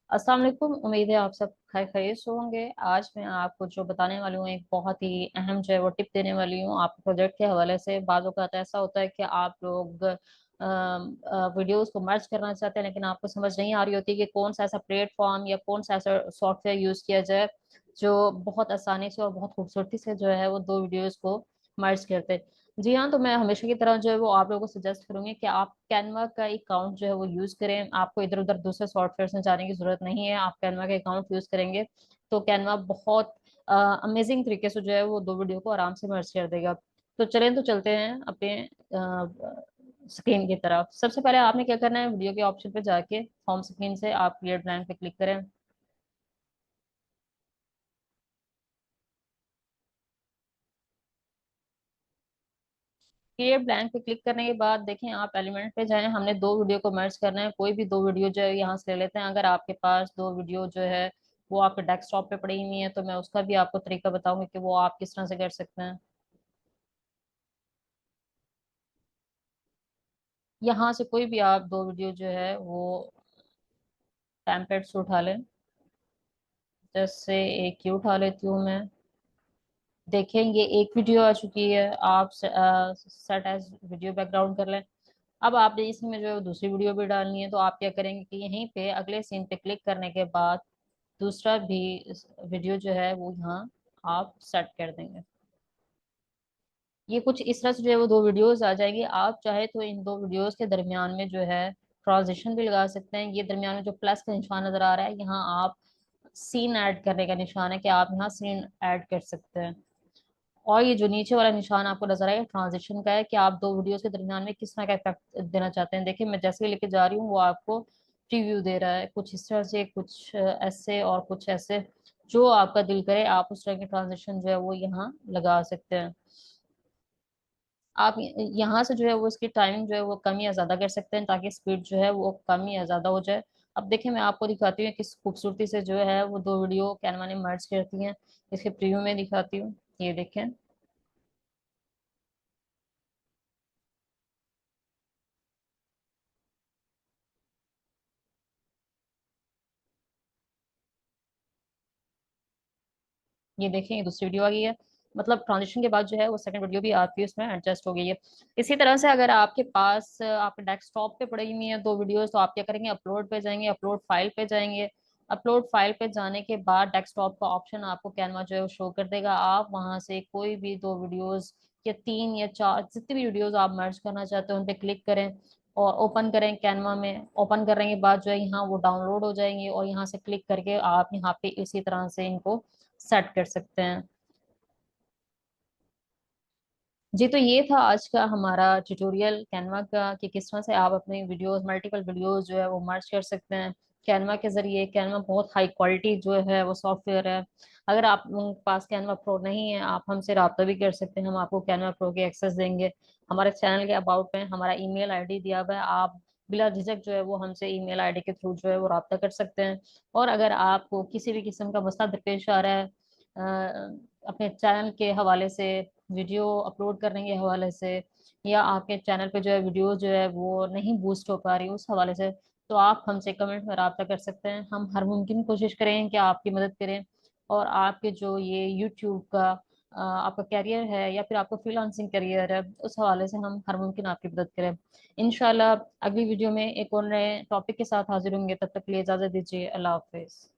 अस्सलाम वालेकुम। उम्मीद है आप सब खैर खैरियत से होंगे। आज मैं आपको जो बताने वाली हूँ एक बहुत ही अहम जो है वो टिप देने वाली हूँ आपके प्रोजेक्ट के हवाले से। बाज़ों का ऐसा होता है कि आप लोग वीडियोस को मर्ज करना चाहते हैं, लेकिन आपको समझ नहीं आ रही होती कि कौन सा ऐसा प्लेटफॉर्म या कौन सा ऐसा सॉफ्टवेयर यूज़ किया जाए जो बहुत आसानी से और बहुत खूबसूरती से जो है वो दो वीडियोस को मर्ज करते। जी हाँ, तो मैं हमेशा की तरह जो है वो आप लोगों को सजेस्ट करूंगी कि आप कैनवा का अकाउंट जो है वो यूज करें। आपको इधर उधर दूसरे सॉफ्टवेयर में जाने की जरूरत नहीं है। आप कैनवा का अकाउंट यूज करेंगे तो कैनवा बहुत अमेजिंग तरीके से जो है वो दो वीडियो को आराम से मर्ज कर देगा। तो चलें, तो चलते हैं अपने स्क्रीन की तरफ। सबसे पहले आपने क्या करना है, वीडियो के ऑप्शन पे जाके होम स्क्रीन से आप क्रिएट ब्लैंक पे क्लिक करें। क्रिएट ब्लैंक पे क्लिक करने के बाद देखें आप एलिमेंट पे जाएं। हमने दो वीडियो को मर्ज करना है। कोई भी दो वीडियो जो है यहाँ से ले लेते हैं। अगर आपके पास दो वीडियो जो है वो आपके डेस्कटॉप पे पड़ी हुई है तो मैं उसका भी आपको तरीका बताऊंगी कि वो आप किस तरह से कर सकते हैं। यहाँ से कोई भी आप दो वीडियो जो है वो पैम्पलेट से उठा लें। जैसे एक ये उठा लेती हूँ मैं। देखें ये एक वीडियो आ चुकी है। आप सेट एज वीडियो बैकग्राउंड कर लें। अब आपने इसमें जो है दूसरी वीडियो भी डालनी है तो आप क्या करेंगे कि यहीं पे अगले सीन पे क्लिक करने के बाद दूसरा भी वीडियो जो है वो यहाँ आप सेट कर देंगे। ये कुछ इस तरह से जो है वो दो वीडियोस आ जाएंगी। आप चाहे तो इन दो वीडियोस के दरमियान में जो है ट्रांजिशन भी लगा सकते हैं। ये दरमियान में जो प्लस का निशान नजर आ रहा है, यहाँ आप सीन ऐड करने का निशान है कि आप यहाँ सीन ऐड कर सकते हैं। और ये जो नीचे वाला निशान आपको नजर आएगा ट्रांजिशन का है कि आप दो वीडियोस के दरमियान में किस तरह का इफेक्ट देना चाहते हैं। देखिए मैं जैसे ही लेके जा रही हूँ वो आपको प्रीव्यू दे रहा है कुछ इस तरह से, कुछ ऐसे और कुछ ऐसे। जो आपका दिल करे आप उस तरह की ट्रांजिशन जो है वो यहाँ लगा सकते हैं। आप यहाँ से जो है वो इसकी टाइमिंग जो है वो कम या ज्यादा कर सकते हैं ताकि स्पीड जो है वो कम या ज्यादा हो जाए। अब देखिए मैं आपको दिखाती हूँ किस खूबसूरती से जो है वो दो वीडियो कैनवा ने मर्ज करती हैं। इसके प्रीव्यू में दिखाती हूँ, ये देखें। ये देखें ये दूसरी वीडियो आ गई है। मतलब ट्रांजिशन के बाद जो है वो सेकंड वीडियो भी आपकी उसमें एडजस्ट हो गई है। इसी तरह से अगर आपके पास आपके डेस्कटॉप पे पड़ी हुई है दो वीडियोस तो आप क्या करेंगे, अपलोड पे जाएंगे, अपलोड फाइल पे जाएंगे। अपलोड फाइल पे जाने के बाद डेस्कटॉप का ऑप्शन आपको कैनवा जो है वो शो कर देगा। आप वहां से कोई भी दो वीडियोस या तीन या चार जितनी भी वीडियोस आप मर्ज करना चाहते हो उन पे क्लिक करें और ओपन करें कैनवा में। ओपन करने के बाद जो है यहाँ वो डाउनलोड हो जाएंगे और यहाँ से क्लिक करके आप यहाँ पे इसी तरह से इनको सेट कर सकते हैं। जी, तो ये था आज का हमारा ट्यूटोरियल कैनवा का कि किस तरह से आप अपनी वीडियोस मल्टीपल वीडियोस जो है वो मर्ज कर सकते हैं कैनवा के जरिए। कैनवा बहुत हाई क्वालिटी जो है वो सॉफ्टवेयर है। अगर आप के पास कैनवा प्रो नहीं है आप हमसे रब्ता भी कर सकते हैं। हम आपको कैनवा प्रो की एक्सेस देंगे। हमारे चैनल के अबाउट में हमारा ईमेल आईडी दिया हुआ है। आप बिला झिझक जो है वो हमसे ईमेल आईडी के थ्रू जो है वो रब्ता कर सकते हैं। और अगर आपको किसी भी किस्म का मसला दरपेश आ रहा है अपने चैनल के हवाले से, वीडियो अपलोड करने के हवाले से, या आपके चैनल पे जो है वीडियो जो है वो नहीं बूस्ट हो पा रही उस हवाले से, तो आप हमसे कमेंट में रब्ता कर सकते हैं। हम हर मुमकिन कोशिश करें कि आपकी मदद करें और आपके जो ये यूट्यूब का आपका कैरियर है या फिर आपका फ्रीलांसिंग कैरियर है उस हवाले से हम हर मुमकिन आपकी मदद करें। इंशाल्लाह अगली वीडियो में एक और नए टॉपिक के साथ हाजिर होंगे। तब तक के लिए इजाजत दीजिए। अल्लाह हाफिज।